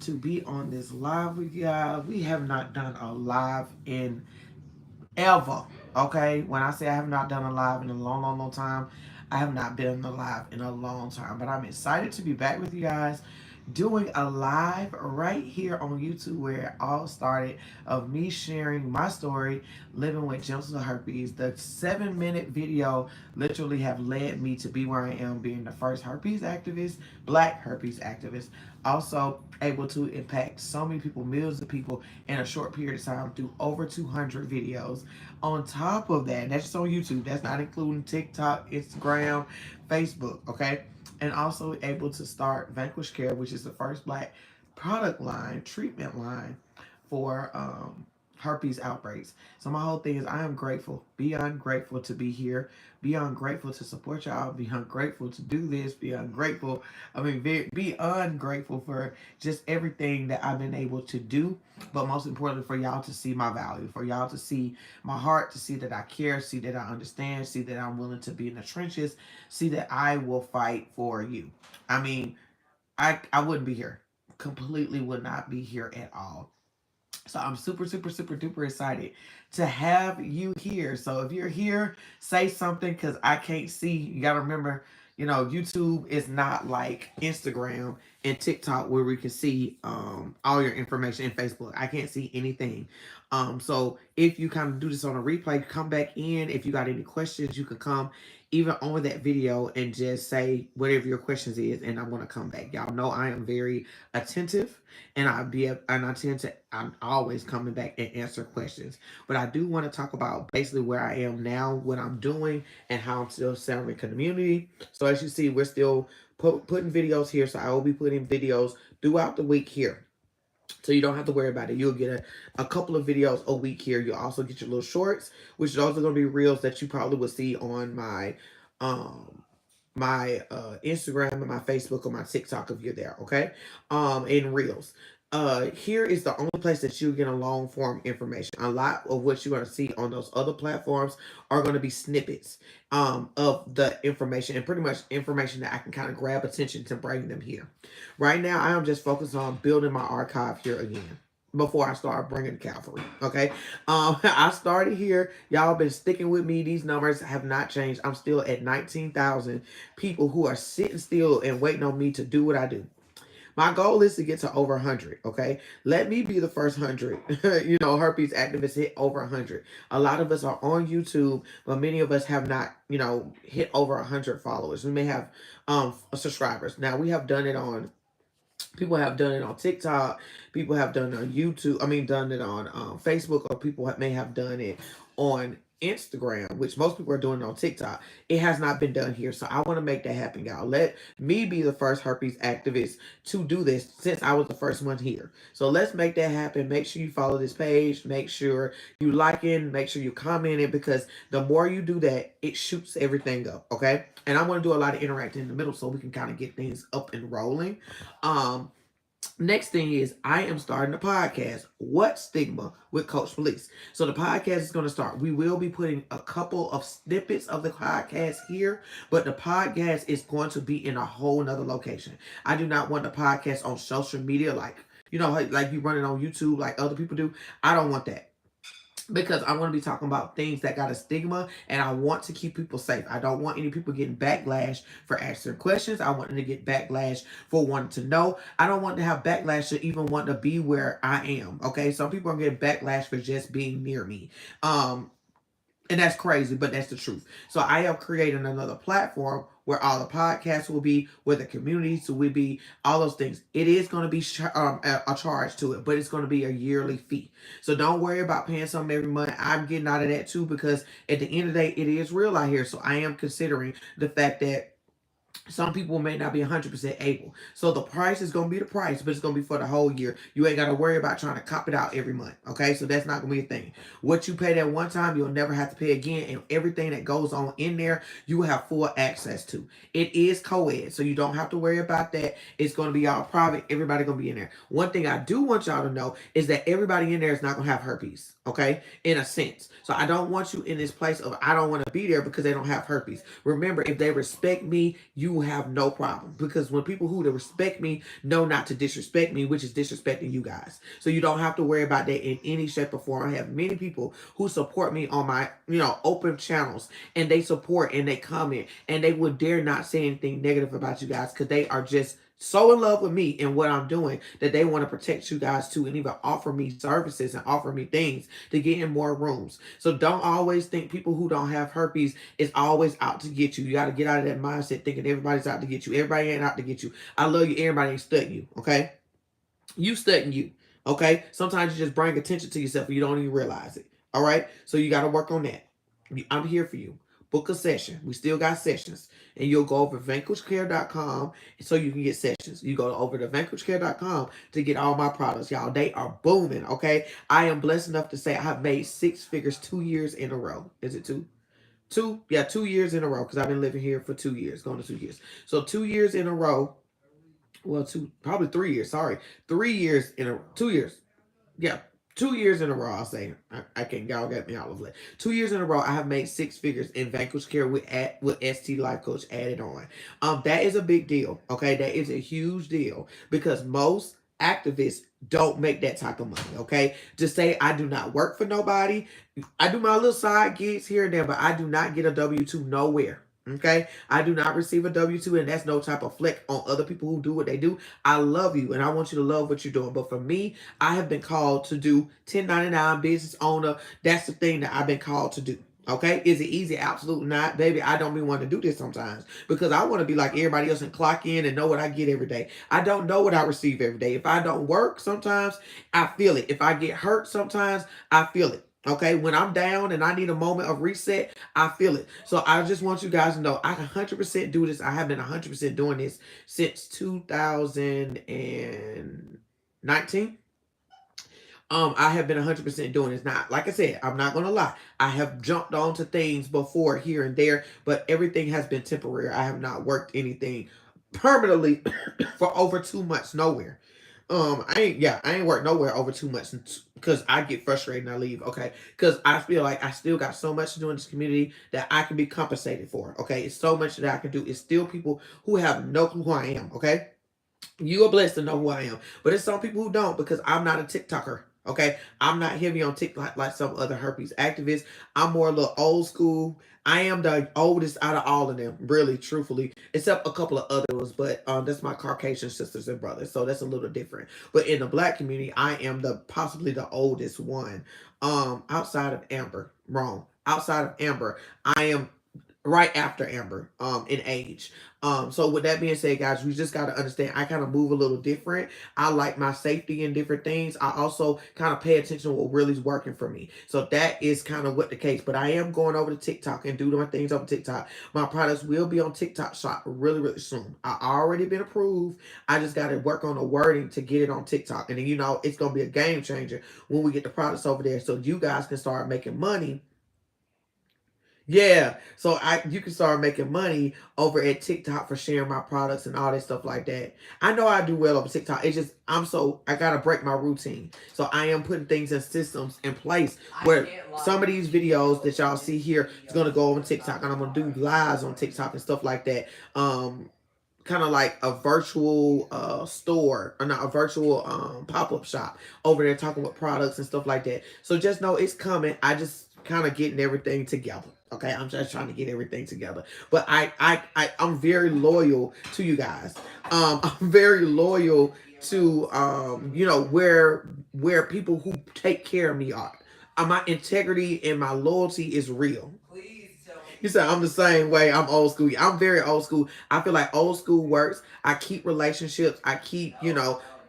to be on this live with you guys. We have not done a live in ever. Okay, when I say I have not done a live in a long, long, long time, I have not been alive in a long time. But I'm excited to be back with you guys, doing a live right here on YouTube where it all started, of me sharing my story living with genital herpes. The 7-minute video literally have led me to be where I am, being the first herpes activist, black herpes activist, also able to impact so many people, millions of people in a short period of time through over 200 videos. On top of that, and that's just on YouTube, that's not including TikTok, Instagram, Facebook, okay? And also able to start Vanquish Care, which is the first black product line, treatment line for herpes outbreaks. So my whole thing is I am grateful, beyond grateful to be here, beyond grateful to support y'all, beyond grateful to do this, beyond grateful, beyond grateful for just everything that I've been able to do, but most importantly for y'all to see my value, for y'all to see my heart, to see that I care, see that I understand, see that I'm willing to be in the trenches, see that I will fight for you. I mean, I wouldn't be here. Completely would not be here at all. So I'm super, super, super duper excited to have you here. So if you're here, say something because I can't see. You got to remember, YouTube is not like Instagram and TikTok where we can see all your information in Facebook. I can't see anything. So if you kind of do this on a replay, come back in. If you got any questions, you can come even on that video and just say whatever your questions is, and I'm gonna come back. Y'all know I am very attentive, and I'm always coming back and answer questions. But I do want to talk about basically where I am now, what I'm doing, and how I'm still serving community. So as you see, we're still putting videos here. So I will be putting videos throughout the week here. So you don't have to worry about it. You'll get a couple of videos a week here. You'll also get your little shorts, which is also going to be reels that you probably will see on um my Instagram and my Facebook or my TikTok if you're there, okay? In reels. Here is the only place that you get a long form information. A lot of what you're going to see on those other platforms are going to be snippets of the information, and pretty much information that I can kind of grab attention to bring them here. Right now, I am just focused on building my archive here again before I start bringing cavalry. Okay. I started here. Y'all been sticking with me. These numbers have not changed. I'm still at 19,000 people who are sitting still and waiting on me to do what I do. My goal is to get to over 100, okay? Let me be the first 100, herpes activists hit over 100. A lot of us are on YouTube, but many of us have not, hit over 100 followers. We may have subscribers. Now, we have done it on people have done it on TikTok. People have done it on YouTube. I mean, done it on Facebook, or people may have done it on Instagram, which most people are doing on TikTok. It has not been done here. So I want to make that happen, y'all. Let me be the first herpes activist to do this since I was the first one here. So let's make that happen. Make sure you follow this page. Make sure you like it. Make sure you comment it, because the more you do that, it shoots everything up, okay? And I want to do a lot of interacting in the middle so we can kind of get things up and rolling. Next thing is I am starting a podcast, What Stigma, with Coach Belize. So the podcast is going to start. We will be putting a couple of snippets of the podcast here, but the podcast is going to be in a whole nother location. I do not want the podcast on social media like you run it on YouTube like other people do. I don't want that, because I want to be talking about things that got a stigma, and I want to keep people safe. I don't want any people getting backlash for asking questions. I want them to get backlash for wanting to know. I don't want to have backlash to even want to be where I am. Okay, some people are getting backlash for just being near me. And that's crazy, but that's the truth. So I am creating another platform where all the podcasts will be, where the communities will be, all those things. It is going to be a charge to it, but it's going to be a yearly fee. So don't worry about paying something every month. I'm getting out of that too, because at the end of the day, it is real out here. So I am considering the fact that some people may not be 100% able. So the price is going to be the price, but it's going to be for the whole year. You ain't got to worry about trying to cop it out every month. Okay, so that's not going to be a thing. What you pay that one time, you'll never have to pay again. And everything that goes on in there, you will have full access to. It is co-ed, so you don't have to worry about that. It's going to be all private. Everybody going to be in there. One thing I do want y'all to know is that everybody in there is not going to have herpes. Okay, in a sense. So I don't want you in this place of I don't want to be there because they don't have herpes. Remember, if they respect me, you will have no problem, because when people who respect me know not to disrespect me, which is disrespecting you guys. So you don't have to worry about that in any shape or form. I have many people who support me on my, open channels, and they support and they comment, and they would dare not say anything negative about you guys, because they are just so in love with me and what I'm doing that they want to protect you guys too, and even offer me services and offer me things to get in more rooms. So don't always think people who don't have herpes is always out to get you. You got to get out of that mindset thinking everybody's out to get you. Everybody ain't out to get you. I love you. Everybody ain't studying you. Okay. You studying you. Okay. Sometimes you just bring attention to yourself and you don't even realize it. All right. So you got to work on that. I'm here for you. Book a session. We still got sessions. And you'll go over to vanquishcare.com so you can get sessions. You go over to vanquishcare.com to get all my products. Y'all, they are booming, okay? I am blessed enough to say I have made 6 figures 2 years in a row. Is it 2? 2? Yeah, 2 years in a row, because I've been living here for 2 years, going to 2 years. So 2 years in a row. Well, probably 3 years. Sorry. 3 years in a 2 years. Yeah, 2 years in a row, I'll say. I can't, y'all got me out of it. 2 years in a row, I have made 6 figures in Vanquish Care with STD Life Coach added on. That is a big deal, okay? That is a huge deal, because most activists don't make that type of money, okay? To say I do not work for nobody, I do my little side gigs here and there, but I do not get a W-2 nowhere. Okay, I do not receive a W-2, and that's no type of flick on other people who do what they do. I love you, and I want you to love what you're doing. But for me, I have been called to do 1099 business owner. That's the thing that I've been called to do. Okay, is it easy? Absolutely not, baby. I don't be wanting to do this sometimes, because I want to be like everybody else and clock in and know what I get every day. I don't know what I receive every day. If I don't work, sometimes I feel it. If I get hurt, sometimes I feel it. Okay, when I'm down and I need a moment of reset, I feel it. So I just want you guys to know I can 100% do this. I have been 100% doing this since 2019. I have been 100% doing this. Now, like I said, I'm not going to lie. I have jumped onto things before here and there, but everything has been temporary. I have not worked anything permanently for over 2 months nowhere. I ain't worked nowhere over 2 months, because I get frustrated and I leave, okay? Because I feel like I still got so much to do in this community that I can be compensated for, okay? It's so much that I can do. It's still people who have no clue who I am, okay? You are blessed to know who I am, but it's some people who don't, because I'm not a TikToker. Okay, I'm not heavy on TikTok like some other herpes activists. I'm more a little old school. I am the oldest out of all of them, really, truthfully, except a couple of others. But that's my Caucasian sisters and brothers, so that's a little different. But in the Black community, I am possibly the oldest one. Outside of Amber, wrong. Outside of Amber, I am right after Amber in age. So with that being said, guys, we just got to understand I kind of move a little different. I like my safety in different things. I also kind of pay attention to what really is working for me. So that is kind of what the case. But I am going over to TikTok and doing my things over TikTok. My products will be on TikTok Shop really, really soon. I already been approved. I just got to work on the wording to get it on TikTok. And then, it's going to be a game changer when we get the products over there, so you guys can start making money. Yeah, so you can start making money over at TikTok for sharing my products and all that stuff like that. I know I do well over TikTok. It's just I gotta break my routine. So I am putting things and systems in place where some of these videos that y'all see here is gonna go over TikTok, and I'm gonna do lives on TikTok and stuff like that. Kind of like a virtual store, or not a virtual pop-up shop over there, talking about products and stuff like that. So just know it's coming. I just kind of getting everything together. Okay, I'm just trying to get everything together. But I'm very loyal to you guys. I'm very loyal to where people who take care of me are. My integrity and my loyalty is real. You said I'm the same way. I'm old school. I'm very old school. I feel like old school works. I keep relationships. I keep,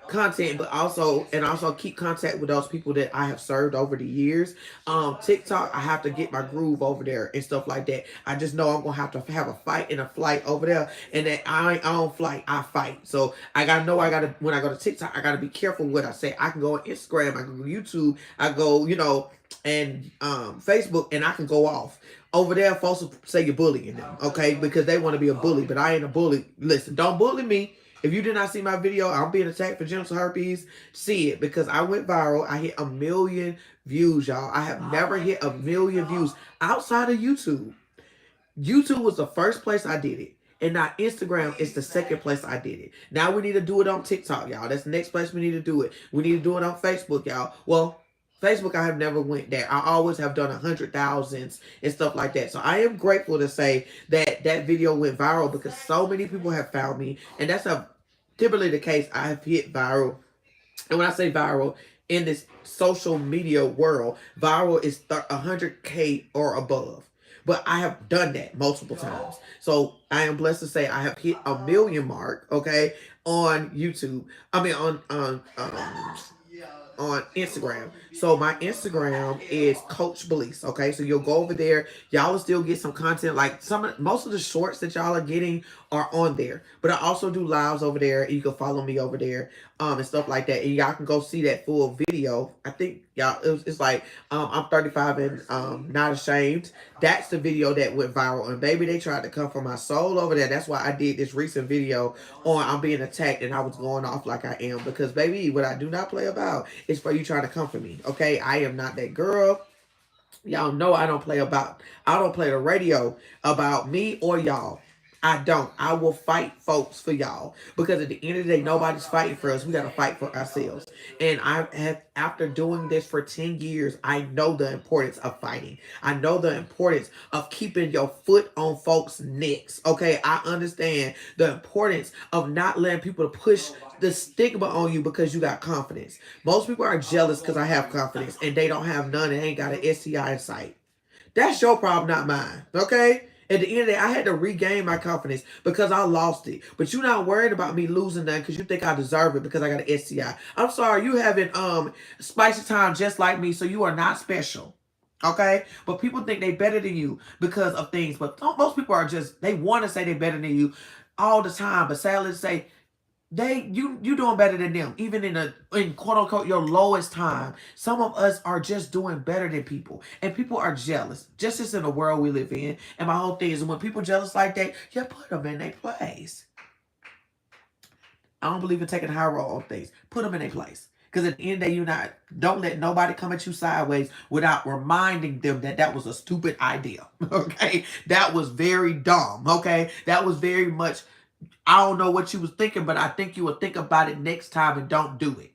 content, but also keep contact with those people that I have served over the years. TikTok, I have to get my groove over there and stuff like that. I just know I'm gonna have to have a fight and a flight over there, and that I don't flight, I fight. So I gotta know when I go to TikTok, I gotta be careful what I say. I can go on Instagram, I can go YouTube, I go, and Facebook, and I can go off. Over there, folks will say you're bullying them, okay? Because they want to be a bully, but I ain't a bully. Listen, don't bully me. If you did not see my video, I'm being attacked for genital herpes, see it, because I went viral. I hit 1 million views, y'all. I have never hit 1 million views outside of YouTube. YouTube was the first place I did it. And now Instagram is the second place I did it. Now we need to do it on TikTok, y'all. That's the next place we need to do it. We need to do it on Facebook, y'all. Well, Facebook, I have never went there. I always have done 100,000s and stuff like that. So I am grateful to say that that video went viral because so many people have found me. And that's typically the case. I have hit viral. And when I say viral, in this social media world, viral is 100K or above. But I have done that multiple times. So I am blessed to say I have hit a million mark, okay, on YouTube. I mean, on Instagram. So my Instagram is Coach Belize. Okay, so you'll go over there. Y'all will still get some content. Like most of the shorts that y'all are getting are on there. But I also do lives over there. You can follow me over there, and stuff like that. And y'all can go see that full video. I think y'all it's like I'm 35 and not ashamed. That's the video that went viral. And baby, they tried to come for my soul over there. That's why I did this recent video on I'm being attacked and I was going off like I am. Because baby, what I do not play about is for you trying to come for me. Okay, I am not that girl. Y'all know I don't play the radio about me or y'all. I don't. I will fight folks for y'all. Because at the end of the day, nobody's fighting for us. We got to fight for ourselves. And I have, after doing this for 10 years, I know the importance of fighting. I know the importance of keeping your foot on folks' necks. Okay, I understand the importance of not letting people push the stigma on you because you got confidence. Most people are jealous because I have confidence and they don't have none and ain't got an STI in sight. That's your problem, not mine. Okay? At the end of the day, I had to regain my confidence because I lost it. But you're not worried about me losing that because you think I deserve it because I got an STI. I'm sorry, you having spicy time just like me, so you are not special. Okay? But people think they better than you because of things. But most people are just, they want to say they better than you all the time. But sadly to say, you doing better than them, even in quote unquote your lowest time. Some of us are just doing better than people, and people are jealous. Just as in the world we live in. And my whole thing is when people jealous like that, you put them in their place. I don't believe in taking high roll on things. Put them in their place. Because at the end of the day, don't let nobody come at you sideways without reminding them that that was a stupid idea. Okay, that was very dumb. Okay, that was very much. I don't know what you was thinking, but I think you will think about it next time and don't do it.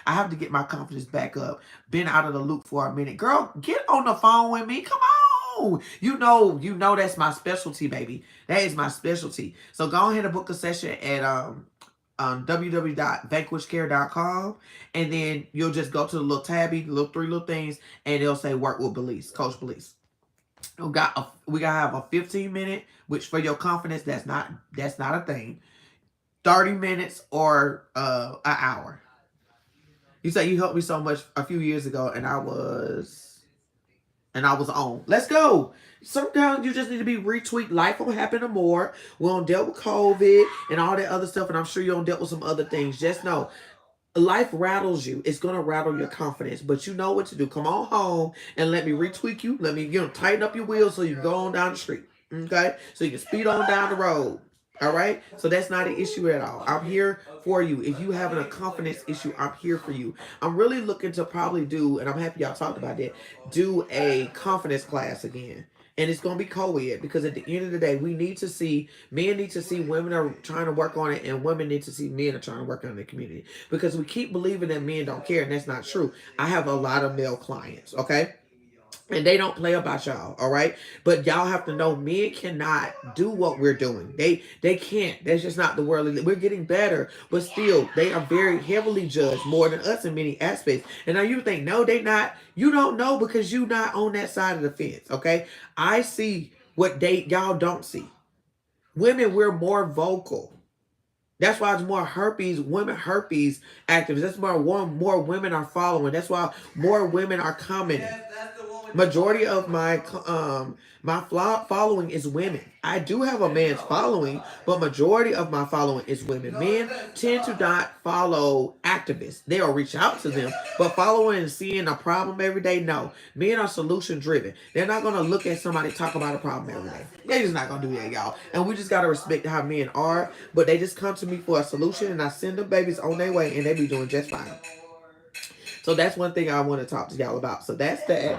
I have to get my confidence back up. Been out of the loop for a minute. Girl, get on the phone with me. Come on. You know that's my specialty, baby. That is my specialty. So go ahead and book a session at www.vanquishcare.com, and then you'll just go to the little tabby, three little things, and it'll say work with Belize, Coach Belize. We gotta have a 15-minute, which for your confidence, that's not a thing. 30 minutes or an hour. You say you helped me so much a few years ago, and I was on. Let's go. Sometimes you just need to be retweet. Life will happen more. We don't deal with COVID and all that other stuff, and I'm sure you don't deal with some other things. Just know, life rattles you. It's going to rattle your confidence, but you know what to do. Come on home and let me retweak you. Let me, tighten up your wheels so you can go on down the street. Okay? So you can speed on down the road. All right? So that's not an issue at all. I'm here for you. If you having a confidence issue, I'm here for you. I'm really looking to probably do, and I'm happy y'all talked about that, do a confidence class again. And it's going to be co-ed because at the end of the day, men need to see women are trying to work on it, and women need to see men are trying to work on the community. Because we keep believing that men don't care, and that's not true. I have a lot of male clients, okay? And they don't play about y'all, all right? But y'all have to know men cannot do what we're doing. They can't. That's just not the world. We're getting better, but still, they are very heavily judged more than us in many aspects. And now you think, no, they not. You don't know because you're not on that side of the fence, okay? I see what y'all don't see. Women, we're more vocal. That's why it's more women herpes activists. That's why more women are following. That's why more women are commenting. Majority of my following is women. I do have a man's following, but majority of my following is women. Men tend to not follow activists. They'll reach out to them, but following and seeing a problem every day, no. Men are solution driven. They're not going to look at somebody talk about a problem every day. They're just not going to do that, y'all. And we just got to respect how men are, but they just come to me for a solution, and I send them babies on their way, and they be doing just fine. So that's one thing I want to talk to y'all about. So that's that.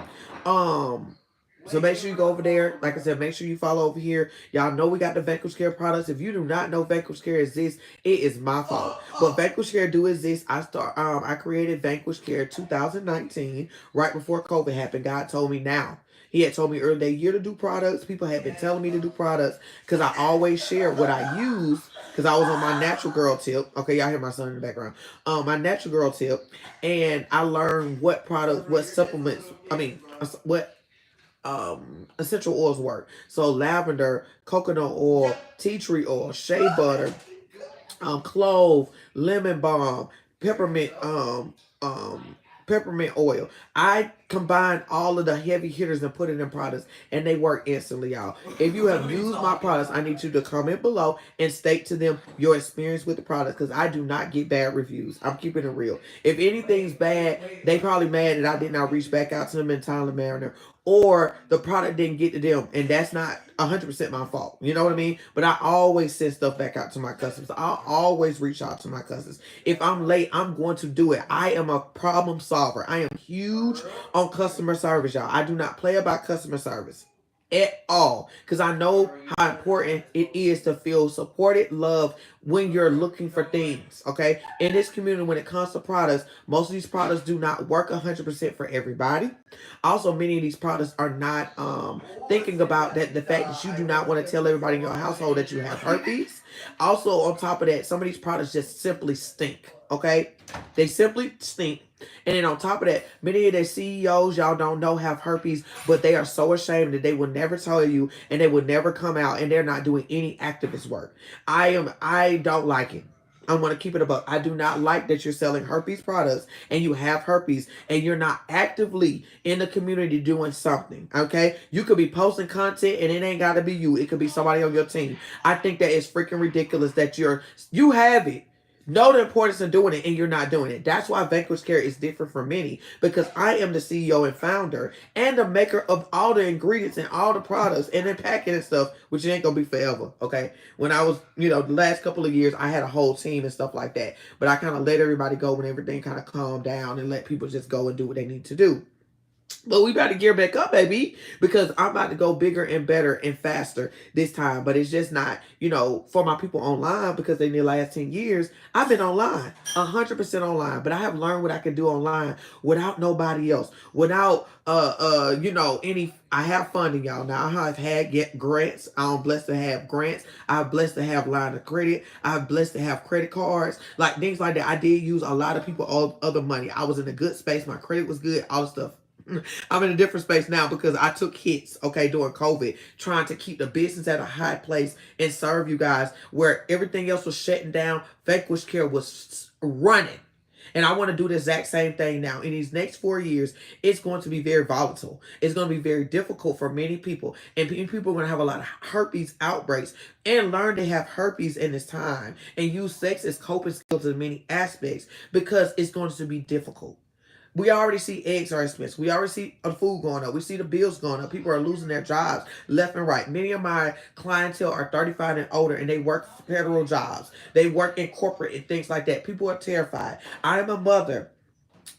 So make sure you go over there. Like I said, make sure you follow over here. Y'all know we got the Vanquish Care products. If you do not know Vanquish Care exists, it is my fault. But Vanquish Care do exist. I created Vanquish Care 2019, right before COVID happened. God told me now. He had told me earlier that year to do products. People had been telling me to do products because I always share what I use because I was on my natural girl tip. Okay, y'all hear my son in the background. My natural girl tip, and I learned what products, what supplements. What essential oils work. So lavender, coconut oil, tea tree oil, shea butter, clove, lemon balm, peppermint, peppermint oil. I combine all of the heavy hitters and put it in products, and they work instantly, y'all. If you have used my products, I need you to comment below and state to them your experience with the product, because I do not get bad reviews. I'm keeping it real. If anything's bad, they probably mad that I did not reach back out to them in a timely manner, or the product didn't get to them, and that's not 100% my fault. You know what I mean? But I always send stuff back out to my customers. I always reach out to my customers. If I'm late, I'm going to do it. I am a problem solver. I am huge on customer service, y'all. I do not play about customer service at all, because I know how important it is to feel supported, loved when you're looking for things. Okay, in this community, when it comes to products, most of these products do not work 100% for everybody. Also, many of these products are not thinking about that, the fact that you do not want to tell everybody in your household that you have herpes. Also, on top of that, some of these products just simply stink. Okay, they simply stink. And then on top of that, many of their CEOs, y'all don't know, have herpes, but they are so ashamed that they will never tell you, and they will never come out, and they're not doing any activist work. I don't like it. I'm going to keep it above. I do not like that you're selling herpes products and you have herpes and you're not actively in the community doing something. Okay? You could be posting content and it ain't got to be you. It could be somebody on your team. I think that it's freaking ridiculous that you have it. Know the importance of doing it and you're not doing it. That's why Vanquish Care is different from many, because I am the CEO and founder and the maker of all the ingredients and all the products and then packing and stuff, which ain't gonna be forever. Okay, when I was, the last couple of years, I had a whole team and stuff like that, but I kind of let everybody go when everything kind of calmed down and let people just go and do what they need to do. But we about to gear back up, baby, because I'm about to go bigger and better and faster this time. But it's just not, for my people online, because in the last 10 years, I've been online, 100% online. But I have learned what I can do online without nobody else, without, any. I have funding, y'all. Now, I have had grants. I'm blessed to have grants. I'm blessed to have line of credit. I'm blessed to have credit cards, like things like that. I did use a lot of people other money. I was in a good space. My credit was good. All the stuff. I'm in a different space now because I took hits, okay, during COVID, trying to keep the business at a high place and serve you guys where everything else was shutting down. Vanquish Care was running. And I want to do the exact same thing now. In these next 4 years, it's going to be very volatile. It's going to be very difficult for many people. And people are going to have a lot of herpes outbreaks and learn to have herpes in this time and use sex as coping skills in many aspects, because it's going to be difficult. We already see eggs are expensive. We already see the food going up. We see the bills going up. People are losing their jobs left and right. Many of my clientele are 35 and older, and they work federal jobs. They work in corporate and things like that. People are terrified. I am a mother.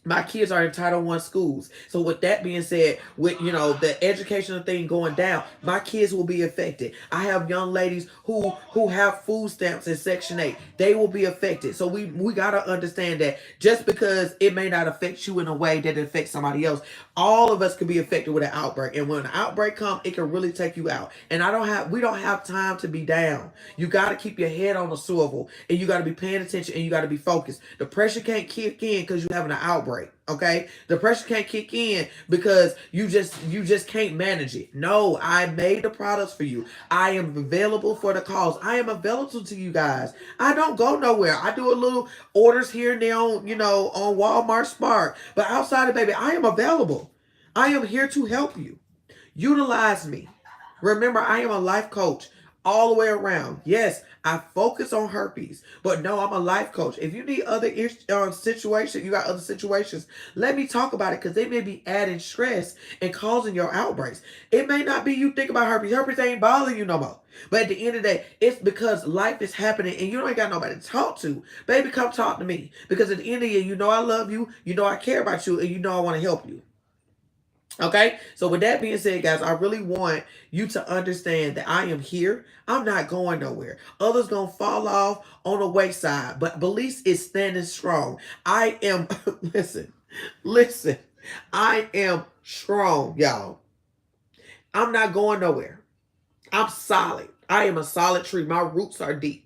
My kids are in Title I schools. So with that being said, with the educational thing going down, my kids will be affected. I have young ladies who have food stamps in Section 8. They will be affected. So we gotta understand that just because it may not affect you in a way that it affects somebody else, all of us could be affected with an outbreak. And when an outbreak comes, it can really take you out. And we don't have time to be down. You gotta keep your head on the swivel, and you gotta be paying attention, and you gotta be focused. The pressure can't kick in because you're having an outbreak. Okay, the pressure can't kick in because you just can't manage it. No, I made the products for you. I am available for the cause. I am available to you guys. I don't go nowhere. I do a little orders here and there on on Walmart Spark, but outside of, baby, I am available. I am here to help you. Utilize me. Remember, I am a life coach all the way around. Yes, I focus on herpes, but no, I'm a life coach. If you need other situations, you got other situations, let me talk about it, because they may be adding stress and causing your outbreaks. It may not be you think about herpes. Herpes ain't bothering you no more. But at the end of the day, it's because life is happening and you ain't got nobody to talk to. Baby, come talk to me. Because at the end of the year, I love you, I care about you, and I want to help you. Okay, so with that being said, guys, I really want you to understand that I am here. I'm not going nowhere. Others gonna fall off on the wayside, but Belize is standing strong. I am, listen, I am strong, y'all. I'm not going nowhere. I'm solid. I am a solid tree. My roots are deep.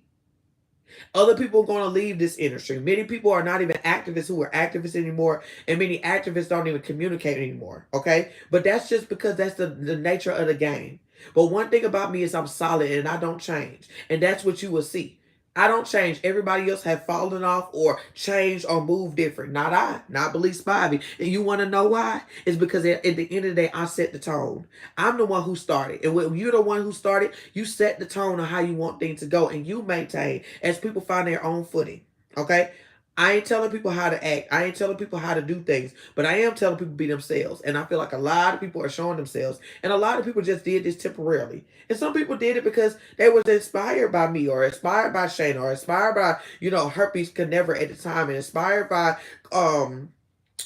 Other people are going to leave this industry. Many people are not even activists who are activists anymore, and many activists don't even communicate anymore. Okay, but that's just because that's the nature of the game. But one thing about me is I'm solid and I don't change, and that's what you will see. I don't change. Everybody else have fallen off or changed or moved different. Not I. Not Belize Spivey. And you want to know why? It's because at the end of the day, I set the tone. I'm the one who started. And when you're the one who started, you set the tone on how you want things to go. And you maintain as people find their own footing. Okay? I ain't telling people how to act. I ain't telling people how to do things. But I am telling people to be themselves. And I feel like a lot of people are showing themselves. And a lot of people just did this temporarily. And some people did it because they was inspired by me or inspired by Shane or inspired by, Herpes could never at the time and inspired by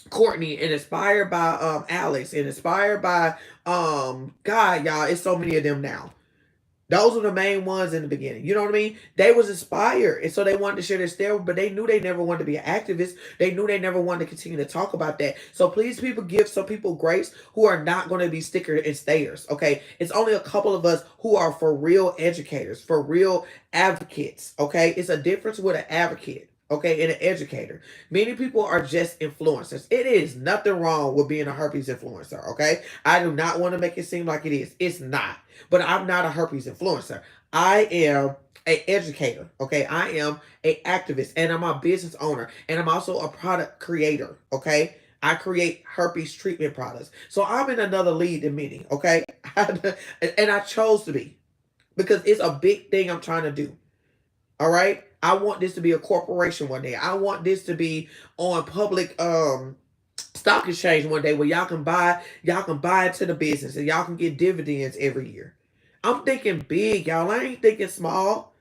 Courtney and inspired by Alex and inspired by God, y'all, it's so many of them now. Those were the main ones in the beginning. You know what I mean? They was inspired. And so they wanted to share their story, but they knew they never wanted to be an activist. They knew they never wanted to continue to talk about that. So please, people, give some people grace who are not going to be stickers and stayers. Okay. It's only a couple of us who are for real educators, for real advocates. Okay. It's a difference with an advocate. Okay, and an educator. Many people are just influencers. It is nothing wrong with being a herpes influencer. Okay, I do not want to make it seem like it is. It's not. But I'm not a herpes influencer. I am an educator. Okay, I am an activist, and I'm a business owner, and I'm also a product creator. Okay. I create herpes treatment products. So I'm in another league than many, okay? And I chose to be because it's a big thing I'm trying to do. All right. I want this to be a corporation one day. I want this to be on public stock exchange one day where y'all can buy into the business and y'all can get dividends every year. I'm thinking big, y'all. I ain't thinking small.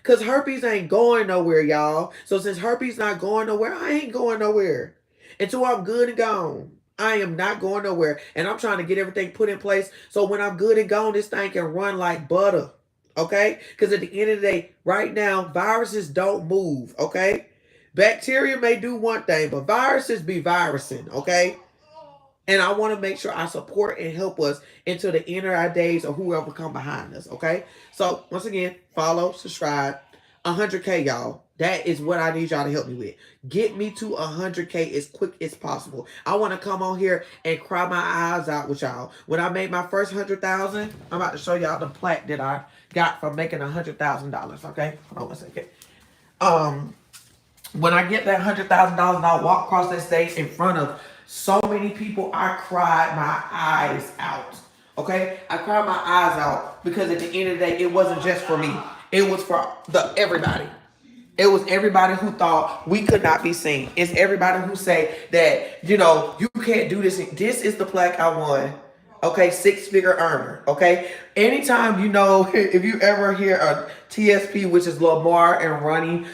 Cause herpes ain't going nowhere, y'all. So since herpes not going nowhere, I ain't going nowhere. Until I'm good and gone. I am not going nowhere. And I'm trying to get everything put in place so when I'm good and gone, this thing can run like butter. Okay? Because at the end of the day, right now, viruses don't move. Okay? Bacteria may do one thing, but viruses be virusing. Okay? And I want to make sure I support and help us until the end of our days or whoever come behind us. Okay? So, once again, follow, subscribe. 100K, y'all. That is what I need y'all to help me with. Get me to 100K as quick as possible. I want to come on here and cry my eyes out with y'all. When I made my first 100,000, I'm about to show y'all the plaque that I got from making $100,000. Okay, hold on one second. When I get that $100,000 and I walk across that stage in front of so many people, I cried my eyes out. Okay, I cried my eyes out because at the end of the day, it wasn't just for me. It was for everybody. It was everybody who thought we could not be seen. It's everybody who say that, you can't do this. This is the plaque I won. Okay, six-figure earner. Okay, anytime if you ever hear a TSP, which is Lamar and Ronnie,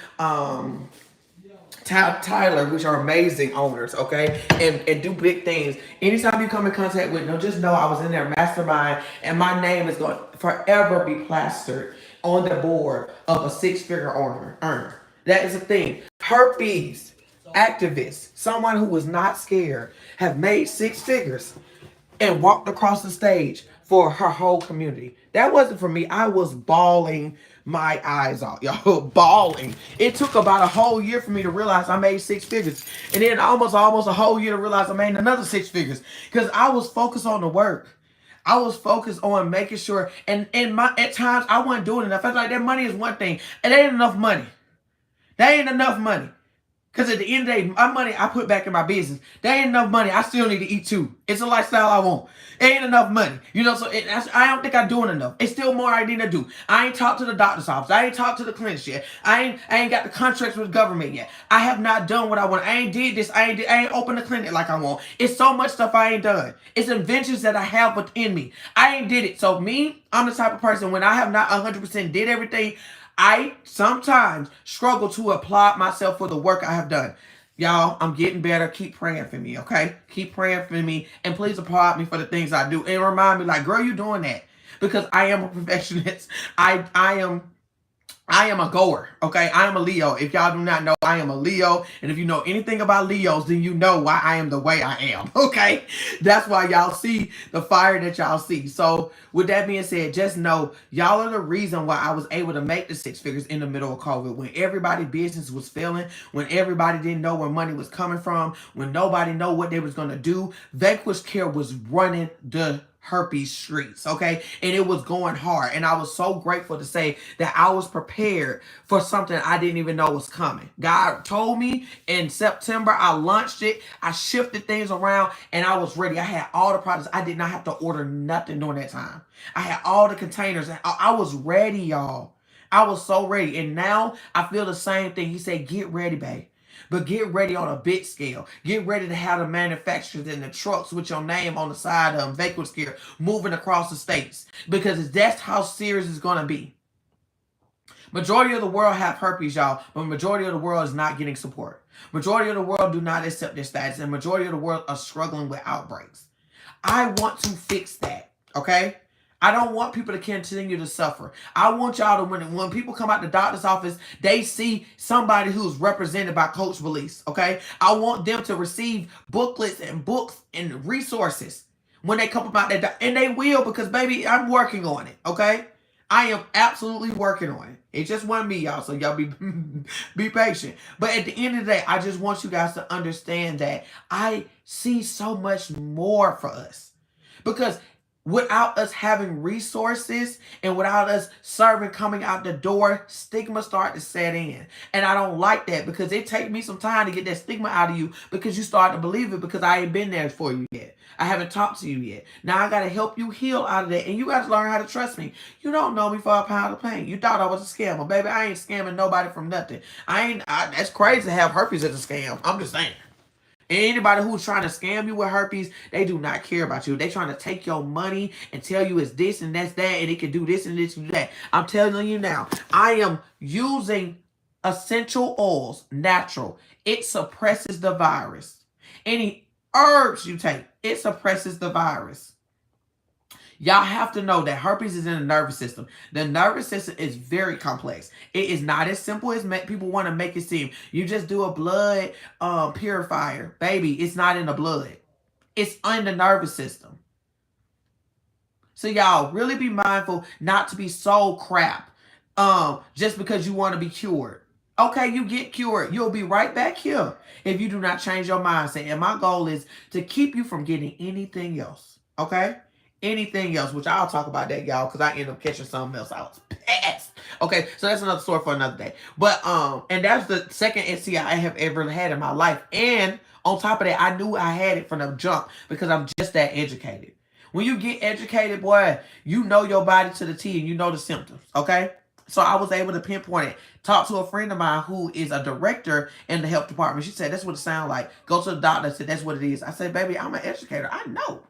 Tyler, which are amazing owners, okay, and do big things. Anytime you come in contact with them, just know I was in their mastermind, and my name is going to forever be plastered on the board of a six-figure earner. That is the thing. Herpes activists, someone who was not scared, have made six figures and walked across the stage for her whole community. That wasn't for me. I was bawling my eyes out, y'all. Bawling. It took about a whole year for me to realize I made six figures. And then almost a whole year to realize I made another six figures. Because I was focused on the work. I was focused on making sure, and at times I wasn't doing enough. I was like, that money is one thing. And that ain't enough money. That ain't enough money. Because at the end of the day, my money I put back in my business. There ain't enough money. I still need to eat too. It's a lifestyle I want. It ain't enough money. So I don't think I'm doing enough. It's still more I need to do. I ain't talked to the doctor's office. I ain't talked to the clinics yet. I ain't got the contracts with the government yet. I have not done what I want. I ain't did this. I ain't opened the clinic like I want. It's so much stuff I ain't done. It's inventions that I have within me. I ain't did it. So I'm the type of person when I have not 100% did everything, I sometimes struggle to apply myself for the work I have done. Y'all, I'm getting better. Keep praying for me, okay? Keep praying for me. And please applaud me for the things I do. And remind me, like, girl, you doing that. Because I am a perfectionist. I am a goer, okay? I am a Leo. If y'all do not know, I am a Leo. And if you know anything about Leos, then you know why I am the way I am, okay? That's why y'all see the fire that y'all see. So with that being said, just know y'all are the reason why I was able to make the six figures in the middle of COVID, when everybody's business was failing, when everybody didn't know where money was coming from, when nobody know what they was going to do. Herpescure was running the herpes streets, okay? And it was going hard. And I was so grateful to say that I was prepared for something I didn't even know was coming. God told me in September, I launched it, I shifted things around, and I was ready. I had all the products. I did not have to order nothing during that time. I had all the containers. I was ready, y'all. I was so ready. And now I feel the same thing. He said, get ready, babe. But get ready on a big scale. Get ready to have the manufacturers and the trucks with your name on the side of them, Herpescure, moving across the states. Because that's how serious it's going to be. Majority of the world have herpes, y'all, but majority of the world is not getting support. Majority of the world do not accept their status, and majority of the world are struggling with outbreaks. I want to fix that, okay? I don't want people to continue to suffer. I want y'all to, when people come out the doctor's office, they see somebody who's represented by Coach Belize, okay? I want them to receive booklets and books and resources when they come about that, and they will, because, baby, I'm working on it, okay? I am absolutely working on it. It just wasn't me, y'all, so y'all be patient. But at the end of the day, I just want you guys to understand that I see so much more for us. Because without us having resources and without us serving coming out the door, stigma start to set in. And I don't like that, because it takes me some time to get that stigma out of you, because you start to believe it, because I ain't been there for you yet. I haven't talked to you yet. Now I got to help you heal out of that. And you got to learn how to trust me. You don't know me for a pound of pain. You thought I was a scammer. Baby, I ain't scamming nobody from nothing. That's crazy to have herpes as a scam. I'm just saying. Anybody who's trying to scam you with herpes, they do not care about you. They trying to take your money and tell you it's this and that's that, and it can do this and this and that. I'm telling you now, I am using essential oils, natural. It suppresses the virus. Any herbs you take, it suppresses the virus. Y'all have to know that herpes is in the nervous system. The nervous system is very complex. It is not as simple as people want to make it seem. You just do a blood purifier. Baby, it's not in the blood. It's in the nervous system. So y'all really be mindful not to be so crap just because you want to be cured. Okay, you get cured. You'll be right back here if you do not change your mindset. And my goal is to keep you from getting anything else. Okay? Anything else, which I'll talk about that, y'all, because I ended up catching something else. I was pissed. Okay, so that's another story for another day. But, and that's the second STI I have ever had in my life. And on top of that, I knew I had it from the jump because I'm just that educated. When you get educated, boy, you know your body to the T and you know the symptoms, okay? So I was able to pinpoint it. Talk to a friend of mine who is a director in the health department. She said, that's what it sounds like. Go to the doctor and said, that's what it is. I said, baby, I'm an educator. I know.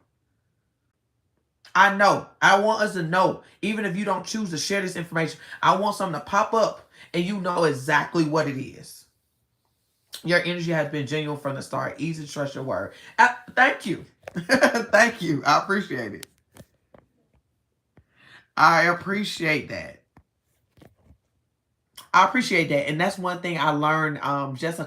I want us to know, even if you don't choose to share this information, I want something to pop up and you know exactly what it is. Your energy has been genuine from the start. Easy to trust your word. Thank you. Thank you. I appreciate it. I appreciate that. And that's one thing I learned just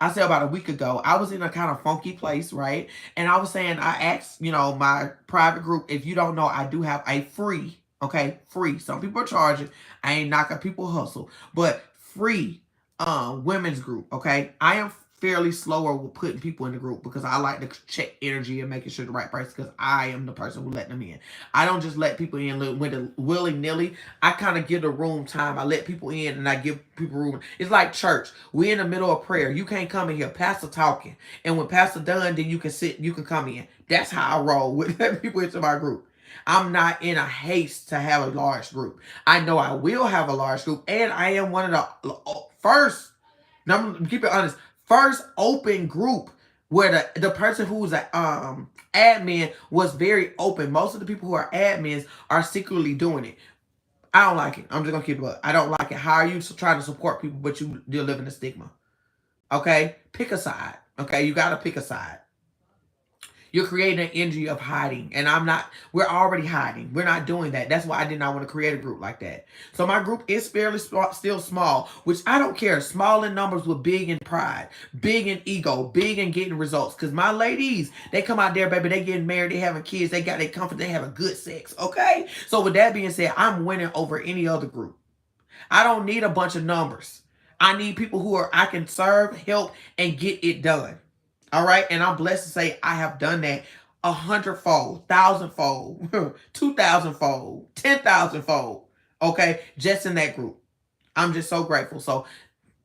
I said about a week ago. I was in a kind of funky place, right? And I was saying, I asked, my private group, if you don't know, I do have a free, okay, free. Some people are charging. I ain't knocking people hustle, but free women's group, okay? I am fairly slower with putting people in the group because I like to check energy and making sure the right person, because I am the person who let them in. I don't just let people in with willy-nilly. I kind of give the room time. I let people in and I give people room. It's like church. We're in the middle of prayer. You can't come in here. Pastor talking. And when Pastor done, then you can sit, you can come in. That's how I roll with letting people into my group. I'm not in a haste to have a large group. I know I will have a large group, and I am one of the first, keep it honest, first open group where the person who's an admin was very open. Most of the people who are admins are secretly doing it. I don't like it. I'm just going to keep it up. I don't like it. How are you trying to support people, but you live in the stigma? Okay? Pick a side. Okay? You got to pick a side. You're creating an energy of hiding. And we're already hiding. We're not doing that. That's why I did not want to create a group like that. So my group is fairly still small, which I don't care. Small in numbers with big in pride, big in ego, big in getting results. Because my ladies, they come out there, baby, they getting married, they having kids, they got their comfort, they having good sex. Okay? So with that being said, I'm winning over any other group. I don't need a bunch of numbers. I need people who I can serve, help, and get it done. All right. And I'm blessed to say I have done that 100-fold, 1,000-fold, 2,000-fold, 10,000-fold. Okay. Just in that group. I'm just so grateful. So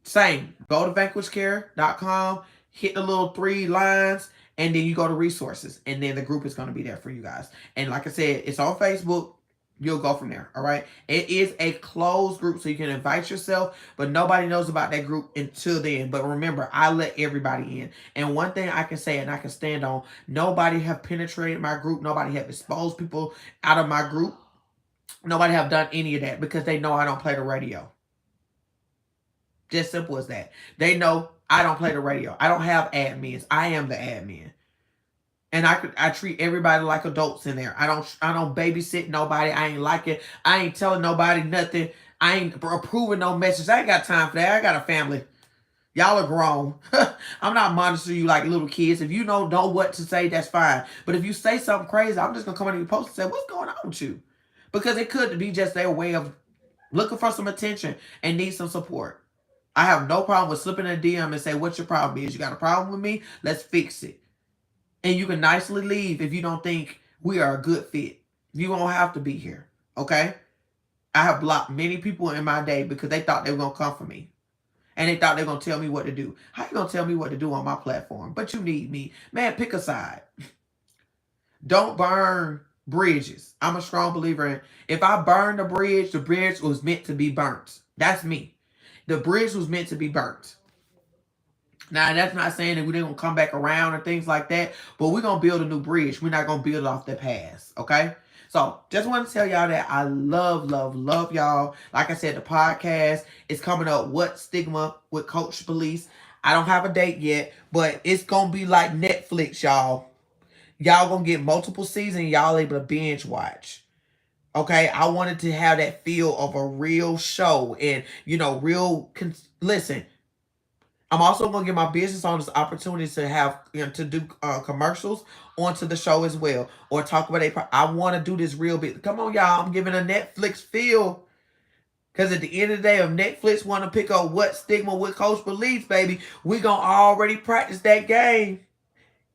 same, go to vanquishcare.com, hit the little 3 lines, and then you go to resources. And then the group is going to be there for you guys. And like I said, it's on Facebook. You'll go from there. All right. It is a closed group, so you can invite yourself, but nobody knows about that group until then. But remember, I let everybody in. And one thing I can say and I can stand on, nobody have penetrated my group. Nobody have exposed people out of my group. Nobody have done any of that because they know I don't play the radio. Just simple as that. They know I don't play the radio. I don't have admins. I am the admin. And I treat everybody like adults in there. I don't babysit nobody. I ain't like it. I ain't telling nobody nothing. I ain't approving no message. I ain't got time for that. I got a family. Y'all are grown. I'm not monitoring you like little kids. If you don't know what to say, that's fine. But if you say something crazy, I'm just going to come on your post and say, what's going on with you? Because it could be just their way of looking for some attention and need some support. I have no problem with slipping a DM and say, what's your problem is? You got a problem with me? Let's fix it. And you can nicely leave if you don't think we are a good fit. You won't have to be here. Okay? I have blocked many people in my day because they thought they were going to come for me. And they thought they were going to tell me what to do. How you going to tell me what to do on my platform? But you need me. Man, pick a side. Don't burn bridges. I'm a strong believer in, if I burn the bridge was meant to be burnt. That's me. The bridge was meant to be burnt. Now, that's not saying that we're going to come back around and things like that, but we're going to build a new bridge. We're not going to build off the past, okay? So, just want to tell y'all that I love y'all. Like I said, the podcast is coming up, What Stigma with Coach Belize. I don't have a date yet, but it's going to be like Netflix, y'all. Y'all going to get multiple seasons, y'all able to binge watch. Okay, I wanted to have that feel of a real show and, listen, I'm also going to give my business owners opportunities to have to do commercials onto the show as well, or talk about I want to do this real big. Come on, y'all! I'm giving a Netflix feel, because at the end of the day, if Netflix want to pick up What Stigma with Coach Belize, baby, we gonna already practice that game.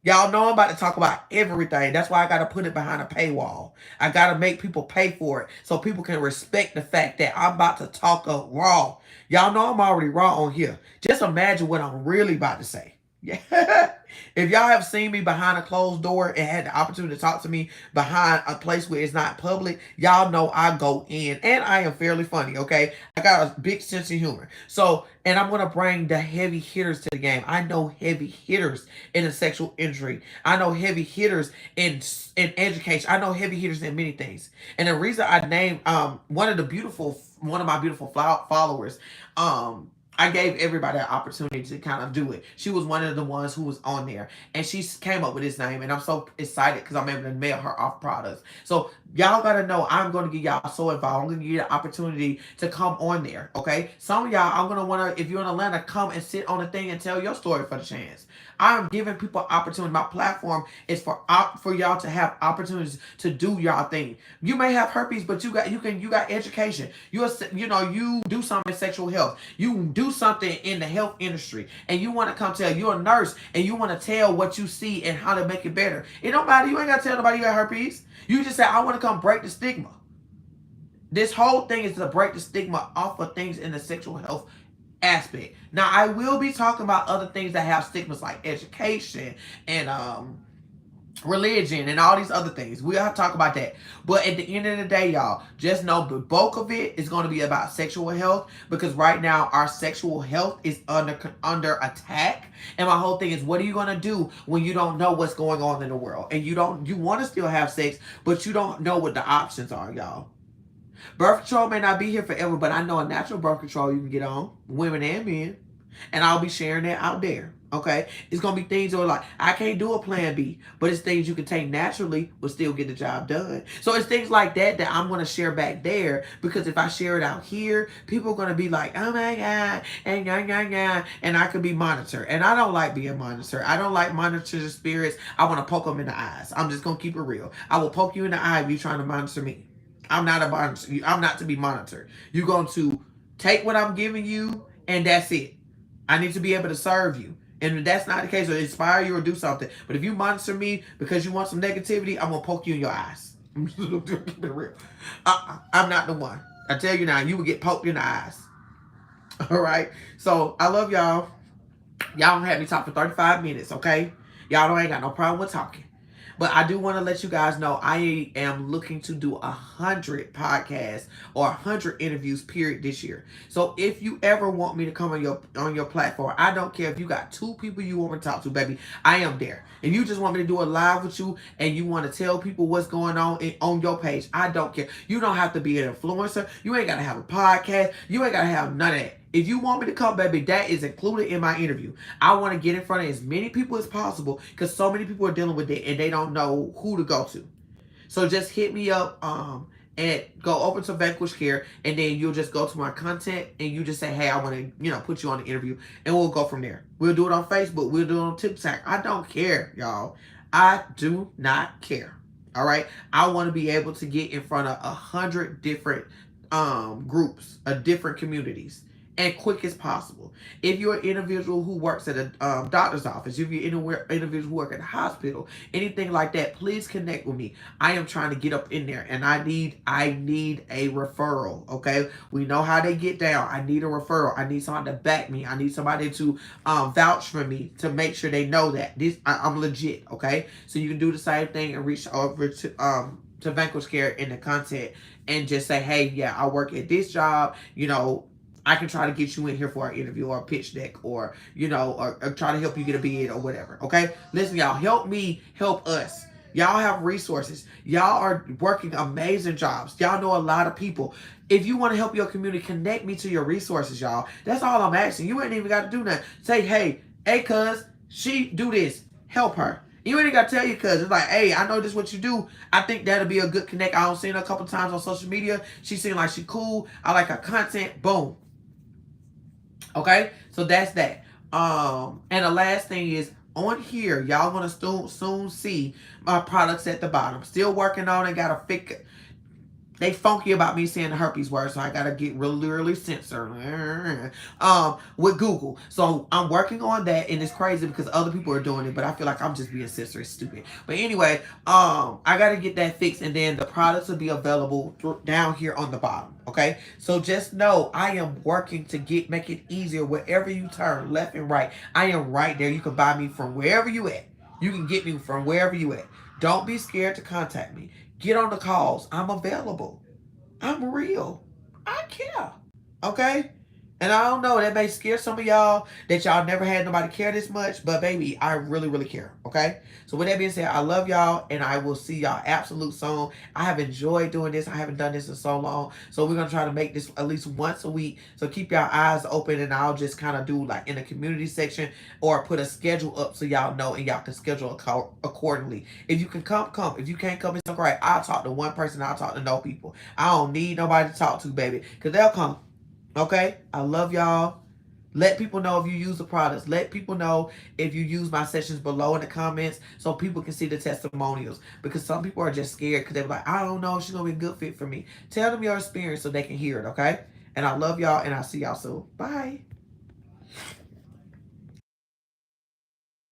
Y'all know I'm about to talk about everything. That's why I got to put it behind a paywall. I got to make people pay for it so people can respect the fact that I'm about to talk up raw. Y'all know I'm already raw on here. Just imagine what I'm really about to say. Yeah. If y'all have seen me behind a closed door and had the opportunity to talk to me behind a place where it's not public, y'all know I go in. And I am fairly funny, okay? I got a big sense of humor. So, and I'm going to bring the heavy hitters to the game. I know heavy hitters in the sexual injury. I know heavy hitters in education. I know heavy hitters in many things. And the reason I named one of my beautiful followers, I gave everybody an opportunity to kind of do it. She was one of the ones who was on there. And she came up with this name. And I'm so excited because I'm able to mail her off products. So y'all got to know I'm going to get y'all so involved. I'm going to give you the opportunity to come on there. Okay? Some of y'all, I'm going to want to, if you're in Atlanta, come and sit on the thing and tell your story for the chance. I'm giving people opportunity. My platform is for y'all to have opportunities to do y'all thing. You may have herpes, but you got education. You do something in sexual health. You do something in the health industry, and you want to come tell. You're a nurse, and you want to tell what you see and how to make it better. It don't matter. You ain't got to tell nobody you got herpes. You just say, I want to come break the stigma. This whole thing is to break the stigma off of things in the sexual health aspect. Now, I will be talking about other things that have stigmas like education and religion and all these other things. We'll have to talk about that. But at the end of the day, y'all, just know the bulk of it is going to be about sexual health, because right now our sexual health is under attack. And my whole thing is, what are you going to do when you don't know what's going on in the world? And you want to still have sex, but you don't know what the options are, y'all. Birth control may not be here forever, but I know a natural birth control you can get on, women and men. And I'll be sharing that out there. Okay, it's gonna be things that are like I can't do a plan B, but it's things you can take naturally but still get the job done. So it's things like that that I'm gonna share back there, because if I share it out here, people are gonna be like, oh my god, and and I could be monitored, and I don't like being monitored. I don't like monitored spirits. I want to poke them in the eyes. I'm just gonna keep it real. I will poke you in the eye if you're trying to monitor me. I'm not a monitor. I'm not to be monitored. You're going to take what I'm giving you, and that's it. I need to be able to serve you. And if that's not the case, or inspire you or do something. But if you monitor me because you want some negativity, I'm going to poke you in your eyes. Keep it real. I'm not the one. I tell you now, you will get poked in the eyes. All right? So, I love y'all. Y'all don't have me talk for 35 minutes, okay? Y'all don't ain't got no problem with talking. But I do want to let you guys know I am looking to do 100 podcasts or 100 interviews period this year. So if you ever want me to come on your platform, I don't care if you got 2 people you want me to talk to, baby. I am there. And you just want me to do a live with you and you want to tell people what's going on your page, I don't care. You don't have to be an influencer. You ain't got to have a podcast. You ain't got to have none of that. If you want me to come, baby, that is included in my interview. I want to get in front of as many people as possible because so many people are dealing with it and they don't know who to go to. So just hit me up and go over to herpescure, and then you'll just go to my content and you just say, hey, I want to, put you on the interview, and we'll go from there. We'll do it on Facebook. We'll do it on TikTok. I don't care, y'all. I do not care. All right. I want to be able to get in front of 100 different groups of different communities and quick as possible. If you're an individual who works at a doctor's office, if you're an individual who works at a hospital, anything like that, please connect with me. I am trying to get up in there, and I need a referral. Okay, we know how they get down. I need a referral. I need somebody to back me. I need somebody to vouch for me to make sure they know that I'm legit. Okay, so you can do the same thing and reach over to herpescure in the content and just say, hey, yeah, I work at this job. I can try to get you in here for an interview or a pitch deck or, or try to help you get a bid or whatever. Okay? Listen, y'all, help me, help us. Y'all have resources. Y'all are working amazing jobs. Y'all know a lot of people. If you want to help your community, connect me to your resources, y'all. That's all I'm asking. You ain't even got to do nothing. Say, hey, cuz, she do this. Help her. You ain't got to tell you, cuz. It's like, hey, I know this is what you do. I think that'll be a good connect. I don't seen her a couple times on social media. She seemed like she cool. I like her content. Boom. Okay, so that's that. And the last thing is on here, y'all gonna soon see my products at the bottom. Still working on it. Gotta fix it. They funky about me saying the herpes word, so I gotta get really censored with Google. So I'm working on that, and it's crazy because other people are doing it, but I feel like I'm just being censored, stupid. But anyway, I gotta get that fixed, and then the products will be available down here on the bottom. Okay, so just know I am working to make it easier wherever you turn, left and right. I am right there. You can buy me from wherever you at. You can get me from wherever you at. Don't be scared to contact me. Get on the calls. I'm available. I'm real. I care. Okay? And I don't know, that may scare some of y'all that y'all never had nobody care this much, but baby, I really care. Okay? So with that being said, I love y'all, and I will see y'all absolute soon. I have enjoyed doing this. I haven't done this in so long. So we're going to try to make this at least once a week. So keep y'all eyes open, and I'll just kind of do like in the community section or put a schedule up so y'all know and y'all can schedule accordingly. If you can come. If you can't come, it's all right. I'll talk to one person. I'll talk to no people. I don't need nobody to talk to, baby, because they'll come. Okay? I love y'all. Let people know if you use the products. Let people know if you use my sessions below in the comments so people can see the testimonials. Because some people are just scared because they're like, I don't know if she's going to be a good fit for me. Tell them your experience so they can hear it, okay? And I love y'all, and I'll see y'all soon. Bye.